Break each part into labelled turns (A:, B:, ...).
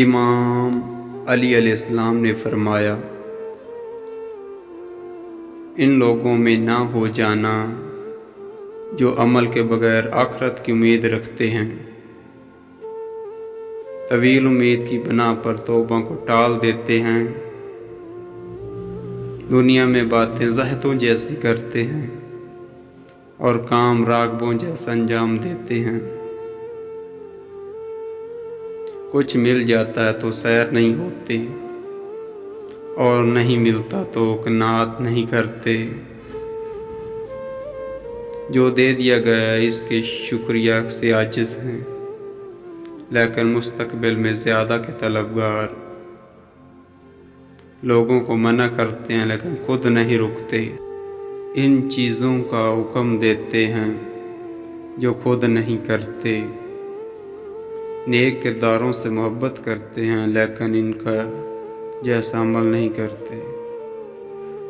A: امام علی علیہ السلام نے فرمایا، ان لوگوں میں نہ ہو جانا جو عمل کے بغیر آخرت کی امید رکھتے ہیں، طویل امید کی بنا پر توبہ کو ٹال دیتے ہیں، دنیا میں باتیں زہتوں جیسی کرتے ہیں اور کام راغبوں جیسا انجام دیتے ہیں۔ کچھ مل جاتا ہے تو سیر نہیں ہوتے اور نہیں ملتا تو قناعت نہیں کرتے۔ جو دے دیا گیا ہے اس کے شکریہ سے عاجز ہیں، لیکن مستقبل میں زیادہ کے طلبگار۔ لوگوں کو منع کرتے ہیں لیکن خود نہیں رکتے۔ ان چیزوں کا حکم دیتے ہیں جو خود نہیں کرتے۔ نیک کرداروں سے محبت کرتے ہیں لیکن ان کا جیسا عمل نہیں کرتے۔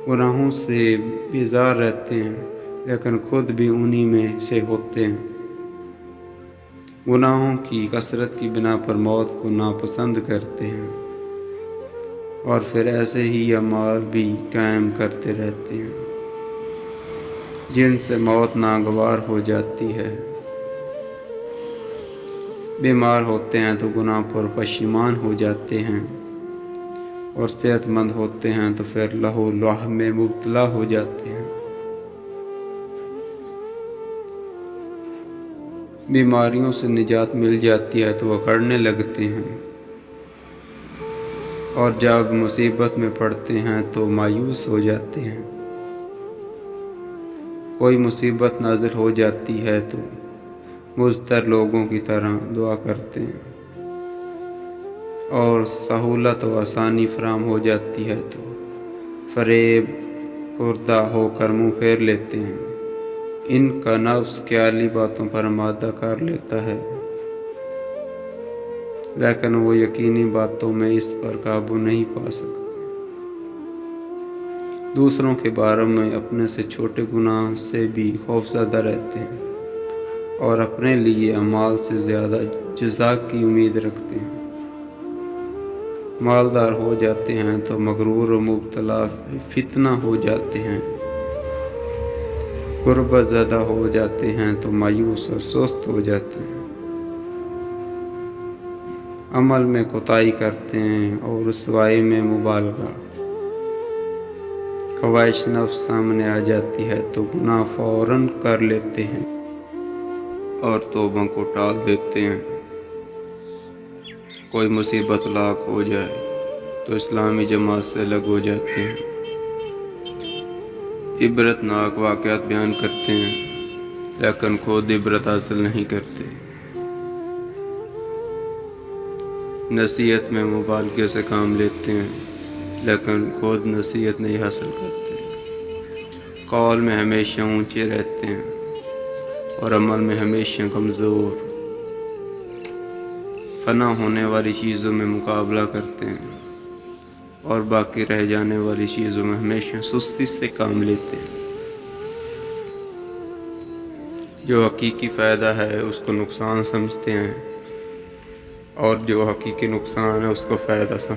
A: گناہوں سے بیزار رہتے ہیں لیکن خود بھی انہی میں سے ہوتے ہیں۔ گناہوں کی کثرت کی بنا پر موت کو ناپسند کرتے ہیں اور پھر ایسے ہی اعمال بھی قائم کرتے رہتے ہیں جن سے موت ناگوار ہو جاتی ہے۔ بیمار ہوتے ہیں تو گناہ پر پشیمان ہو جاتے ہیں اور صحت مند ہوتے ہیں تو پھر لہو لعب میں مبتلا ہو جاتے ہیں۔ بیماریوں سے نجات مل جاتی ہے تو اکڑنے لگتے ہیں اور جب مصیبت میں پڑتے ہیں تو مایوس ہو جاتے ہیں۔ کوئی مصیبت نازل ہو جاتی ہے تو مضطر لوگوں کی طرح دعا کرتے ہیں اور سہولت و آسانی فراہم ہو جاتی ہے تو فریب خوردہ ہو کر منہ پھیر لیتے ہیں۔ ان کا نفس خیالی باتوں پر آمادہ کر لیتا ہے لیکن وہ یقینی باتوں میں اس پر قابو نہیں پا سکتے۔ دوسروں کے بارے میں اپنے سے چھوٹے گناہ سے بھی خوفزدہ رہتے ہیں اور اپنے لیے اعمال سے زیادہ جزا کی امید رکھتے ہیں۔ مالدار ہو جاتے ہیں تو مغرور و مبتلا فتنہ ہو جاتے ہیں۔ غربت زدہ ہو جاتے ہیں تو مایوس اور سست ہو جاتے ہیں۔ عمل میں کوتاہی کرتے ہیں اور رسوائی میں مبالغہ۔ خواہش نفس سامنے آ جاتی ہے تو گناہ فوراً کر لیتے ہیں اور توبہ کو ٹال دیتے ہیں۔ کوئی مصیبت لاحق ہو جائے تو اسلامی جماعت سے الگ ہو جاتے ہیں۔ عبرت ناک واقعات بیان کرتے ہیں لیکن خود عبرت حاصل نہیں کرتے۔ نصیحت میں مبالغے سے کام لیتے ہیں لیکن خود نصیحت نہیں حاصل کرتے۔ قول میں ہمیشہ اونچے رہتے ہیں اور عمل میں ہمیشہ کمزور۔ فنا ہونے والی چیزوں میں مقابلہ کرتے ہیں اور باقی رہ جانے والی چیزوں میں ہمیشہ سستی سے کام لیتے ہیں۔ جو حقیقی فائدہ ہے اس کو نقصان سمجھتے ہیں اور جو حقیقی نقصان ہے اس کو فائدہ سمجھتے ہیں۔